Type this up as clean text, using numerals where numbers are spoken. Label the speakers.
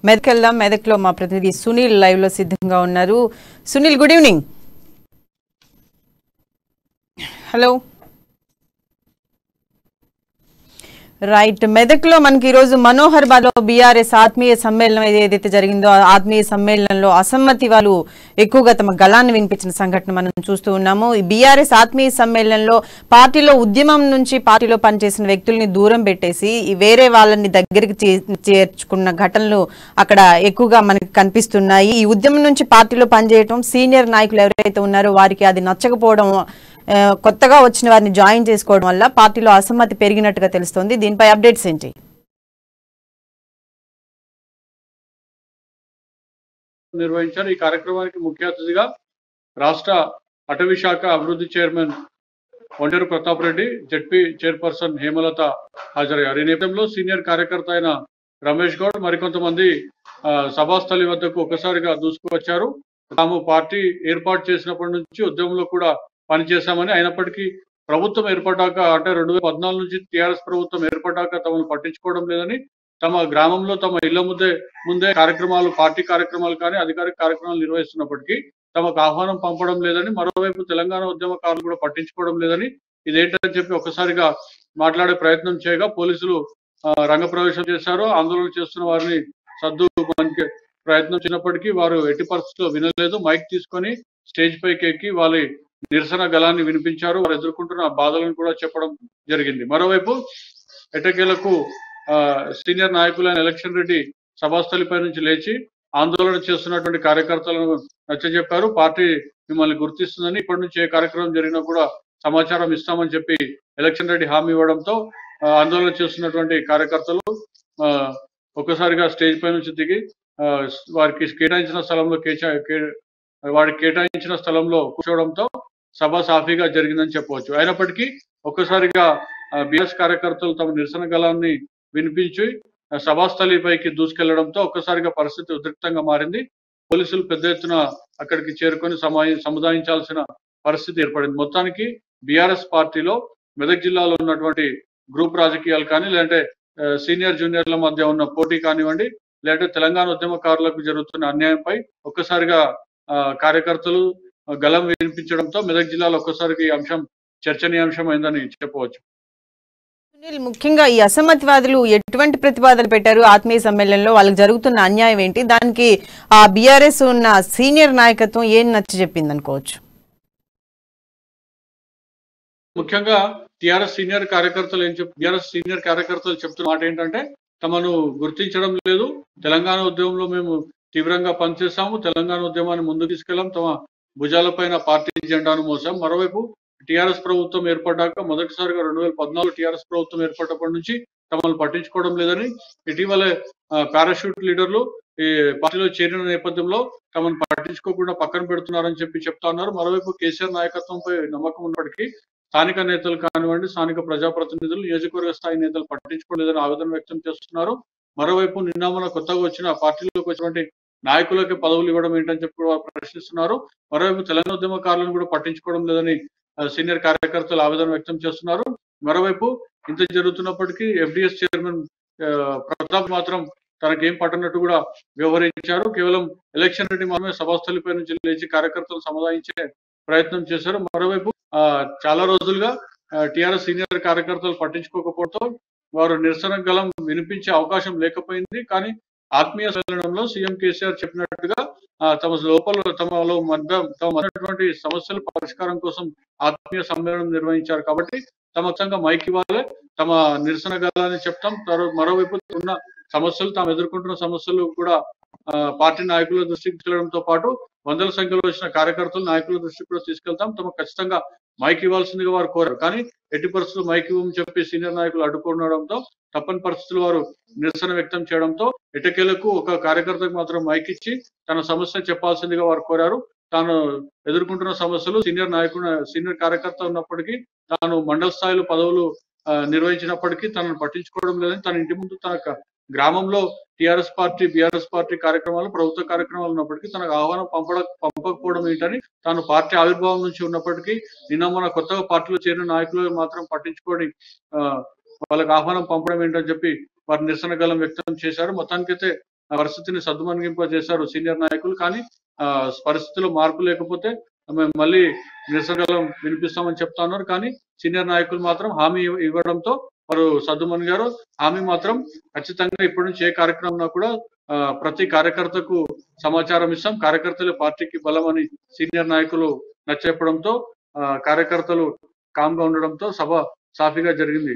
Speaker 1: మెదక్ వెళ్దాం. మెదక్లో మా ప్రతినిధి సునీల్ లైవ్ లో సిద్ధంగా ఉన్నారు. Sunil, good evening. Hello. Right, మెదక్లో మనకి ఈరోజు మనోహర్ బాలో బీఆర్ఎస్ ఆత్మీయ సమ్మేళనం ఏదైతే జరిగిందో ఆత్మీయ సమ్మేళనంలో అసమ్మతి వాళ్ళు ఎక్కువగా తమ గళాన్ని వినిపించిన సంఘటన మనం చూస్తూ ఉన్నాము. ఈ బీఆర్ఎస్ ఆత్మీయ సమ్మేళనంలో పార్టీలో ఉద్యమం నుంచి పార్టీలో పనిచేసిన వ్యక్తుల్ని దూరం పెట్టేసి వేరే వాళ్ళని దగ్గరికి చేర్చుకున్న ఘటనలు అక్కడ ఎక్కువగా మనకి కనిపిస్తున్నాయి. ఈ ఉద్యమం నుంచి పార్టీలో పనిచేయటం, సీనియర్ నాయకులు ఎవరైతే ఉన్నారో వారికి అది నచ్చకపోవడం, కొత్తగా వచ్చిన వారిని జాయిన్ చేసుకోవడం వల్ల పార్టీలో అసమ్మతి పెరిగినట్టుగా తెలుస్తోంది. దీనిపై అప్డేట్స్ ఏంటి?
Speaker 2: నిర్వహించారు. ఈ కార్యక్రమానికి ముఖ్య అతిథిగా రాష్ట్ర అటవీ శాఖ అభివృద్ధి chairman Onteru Pratap Reddy, ZP chairperson Hemalatha హాజరయ్యారు. ఈ నేపథ్యంలో సీనియర్ కార్యకర్త అయిన రమేష్ గౌడ్ మరికొంతమంది సభాస్థలి వద్దకు ఒక్కసారిగా దూసుకువచ్చారు. తాము పార్టీ ఏర్పాటు చేసినప్పటి నుంచి ఉద్యమంలో కూడా పనిచేశామని, అయినప్పటికీ ప్రభుత్వం ఏర్పడ్డాక అంటే 2014 నుంచి టీఆర్ఎస్ ప్రభుత్వం ఏర్పడ్డాక తమను పట్టించుకోవడం లేదని, తమ గ్రామంలో తమ ఇళ్ల ముందే కార్యక్రమాలు, పార్టీ కార్యక్రమాలు కానీ అధికారిక కార్యక్రమాలు నిర్వహిస్తున్నప్పటికీ తమకు ఆహ్వానం పంపడం లేదని, మరోవైపు తెలంగాణ ఉద్యమకారులు కూడా పట్టించుకోవడం లేదని, ఇదేంటని చెప్పి ఒక్కసారిగా మాట్లాడే ప్రయత్నం చేయగా పోలీసులు రంగప్రవేశం చేశారు. ఆందోళన చేస్తున్న వారిని సర్దుకోవడానికి ప్రయత్నం చేసినప్పటికీ వారు ఎట్టి పరిస్థితుల్లో వినలేదు. మైక్ తీసుకొని స్టేజ్ పైకి ఎక్కి వాళ్ళ నిరసన గళాన్ని వినిపించారు. వారు ఎదుర్కొంటున్న బాధలను కూడా చెప్పడం జరిగింది. మరోవైపు ఎట్టకేలకు సీనియర్ నాయకులైన ఎలక్షన్ రెడ్డి సభాస్థలిపై నుంచి లేచి ఆందోళన చేస్తున్నటువంటి కార్యకర్తలను నచ్చజెప్పారు. పార్టీ మిమ్మల్ని గుర్తిస్తుందని, ఇప్పటి నుంచి ఏ కార్యక్రమం జరిగినా కూడా సమాచారం ఇస్తామని చెప్పి ఎలక్షన్ రెడ్డి హామీ ఇవ్వడంతో ఆందోళన చేస్తున్నటువంటి కార్యకర్తలు ఒక్కసారిగా స్టేజ్ పై నుంచి దిగి వారికి కేటాయించిన స్థలంలో కూర్చోవడంతో సభ సాఫీగా జరిగిందని చెప్పవచ్చు. అయినప్పటికీ ఒక్కసారిగా బీఆర్ఎస్ కార్యకర్తలు తమ నిరసన గళాన్ని వినిపించి సభాస్థలిపైకి దూసుకెళ్లడంతో ఒక్కసారిగా పరిస్థితి ఉద్రిక్తంగా మారింది. పోలీసులు పెద్ద ఎత్తున అక్కడికి చేరుకొని సముదాయించాల్సిన పరిస్థితి ఏర్పడింది. మొత్తానికి బీఆర్ఎస్ పార్టీలో మెదక్ జిల్లాలో ఉన్నటువంటి గ్రూప్ రాజకీయాలు కానీ, లేదంటే సీనియర్ జూనియర్ల మధ్య ఉన్న పోటీ కానివ్వండి, లేదంటే తెలంగాణ ఉద్యమకారులకు జరుగుతున్న అన్యాయంపై ఒక్కసారిగా కార్యకర్తలు గళం వినిపించడంతో మెదక్ జిల్లాలో ఒక్కసారికి ఈ అంశం చర్చనీయాంశం అయిందని చెప్పవచ్చు.
Speaker 1: సునీల్, ముఖ్యంగా ఈ అసమ్మతివాదులు ఎటువంటి ప్రతిపాదనలు పెట్టారు ఆత్మీయ సమ్మేళనంలో? వాళ్ళకి జరుగుతున్న అన్యాయం ఏంటి? దానికి ఆ బీఆర్ఎస్ ఉన్న సీనియర్ నాయకత్వం ఏం నచ్చ చెప్పింది అనుకోవచ్చు?
Speaker 2: ముఖ్యంగా టీఆర్ఎస్ సీనియర్ కార్యకర్తలు చెప్తున్న మాట ఏంటంటే, తమను గుర్తించడం లేదు, తెలంగాణ ఉద్యమంలో మేము తీవ్రంగా పనిచేశాము, తెలంగాణ ఉద్యమాన్ని ముందుకు తీసుకెళ్లాం, తమ భుజాలపైన పార్టీ జెండాను మోసాం. మరోవైపు టీఆర్ఎస్ ప్రభుత్వం ఏర్పడ్డాక మొదటిసారిగా 2014 టీఆర్ఎస్ ప్రభుత్వం ఏర్పడ్డప్పటి నుంచి తమను పట్టించుకోవడం లేదని, ఇటీవలే పారాషూట్ లీడర్లు ఈ పార్టీలో చేరిన నేపథ్యంలో తమను పట్టించుకోకుండా పక్కన పెడుతున్నారని చెప్తా ఉన్నారు. మరోవైపు కేసీఆర్ నాయకత్వంపై నమ్మకం ఉన్నప్పటికీ స్థానిక నేతలు కానివ్వండి, స్థానిక ప్రజాప్రతినిధులు, నియోజకవర్గ స్థాయి నేతలు పట్టించుకోలేదని ఆవేదన వ్యక్తం చేస్తున్నారు. మరోవైపు నిన్న మన కొత్తగా వచ్చిన పార్టీలోకి వచ్చినటువంటి నాయకులకి పదవులు ఇవ్వడం ఏంటని చెప్పి ప్రశ్నిస్తున్నారు. మరోవైపు తెలంగాణ ఉద్యమకారులను కూడా పట్టించుకోవడం లేదని సీనియర్ కార్యకర్తలు ఆవేదన వ్యక్తం చేస్తున్నారు. మరోవైపు ఇంత జరుగుతున్నప్పటికీ ఎఫ్డిఎస్ చైర్మన్ ప్రతాప్ మాత్రం తనకేం పట్టనట్టు కూడా వ్యవహరించారు. కేవలం ఎలక్షన్ రెడ్డి మాత్రమే సభాస్థలిపై నుంచి లేచి కార్యకర్తలు సముదాయించే ప్రయత్నం చేశారు. మరోవైపు చాలా రోజులుగా టీఆర్ఎస్ సీనియర్ కార్యకర్తలు పట్టించుకోకపోవడంతో వారు నిరసన గళం వినిపించే అవకాశం లేకపోయింది. కానీ ఆత్మీయ సమ్మేళనంలో సీఎం కేసీఆర్ చెప్పినట్టుగా తమలో మధ్యటువంటి సమస్యల పరిష్కారం కోసం ఆత్మీయ సమ్మేళనం నిర్వహించారు. కాబట్టి తమ మైక్ ఇవ్వాలి, తమ నిరసన గళాన్ని చెప్తాం. మరోవైపు ఉన్న సమస్యలు, తాము ఎదుర్కొంటున్న సమస్యలు కూడా పార్టీ నాయకుల దృష్టికి తీసుకెళ్లడంతో పాటు వందల సంఖ్యలో వచ్చిన కార్యకర్తలు నాయకుల దృష్టికి కూడా తీసుకెళ్తాం. తమకు ఖచ్చితంగా మైక్ ఇవ్వాల్సిందిగా వారు కోరారు. కానీ ఎట్టి పరిస్థితులు మైక్ ఇవ్వని చెప్పి సీనియర్ నాయకులు అడ్డుకోవడంతో తప్పని పరిస్థితులు వారు నిరసన వ్యక్తం చేయడంతో ఎటకేలకు ఒక కార్యకర్తకు మాత్రం మైక్ ఇచ్చి తన సమస్య చెప్పాల్సిందిగా వారు కోరారు. తాను ఎదుర్కొంటున్న సమస్యలు సీనియర్ కార్యకర్త ఉన్నప్పటికీ తాను మండల స్థాయిలో పదవులు నిర్వహించినప్పటికీ తనను పట్టించుకోవడం లేదని, తన ఇంటి ముందు తన గ్రామంలో టీఆర్ఎస్ పార్టీ, బీఆర్ఎస్ పార్టీ కార్యక్రమాలు, ప్రభుత్వ కార్యక్రమాలు ఉన్నప్పటికీ తనకు ఆహ్వానం పంపకపోవడం ఏంటని, తాను పార్టీ ఆవిర్భావం నుంచి ఉన్నప్పటికీ నిన్న మన కొత్తగా పార్టీలో చేరిన నాయకులు మాత్రం పట్టించుకొని వాళ్ళకి ఆహ్వానం పంపడం ఏంటని చెప్పి వారు నిరసన గళం వ్యక్తం చేశారు. మొత్తానికైతే పరిస్థితిని సద్దుమణిగింపజేశారు సీనియర్ నాయకులు. కానీ పరిస్థితుల్లో మార్పు లేకపోతే మేము మళ్ళీ నిరసనలు వినిపిస్తామని చెప్తా ఉన్నారు. కానీ సీనియర్ నాయకులు మాత్రం హామీ ఇవ్వడంతో వారు సద్దుమణిగారు. హామీ మాత్రం ఖచ్చితంగా ఇప్పటి నుంచి ఏ కార్యక్రమం ఉన్నా కూడా ప్రతి కార్యకర్తకు సమాచారం ఇస్తాం. కార్యకర్తలే పార్టీకి బలం అని సీనియర్ నాయకులు నచ్చెప్పడంతో కార్యకర్తలు కామ్గా ఉండడంతో సభ సాఫీగా జరిగింది.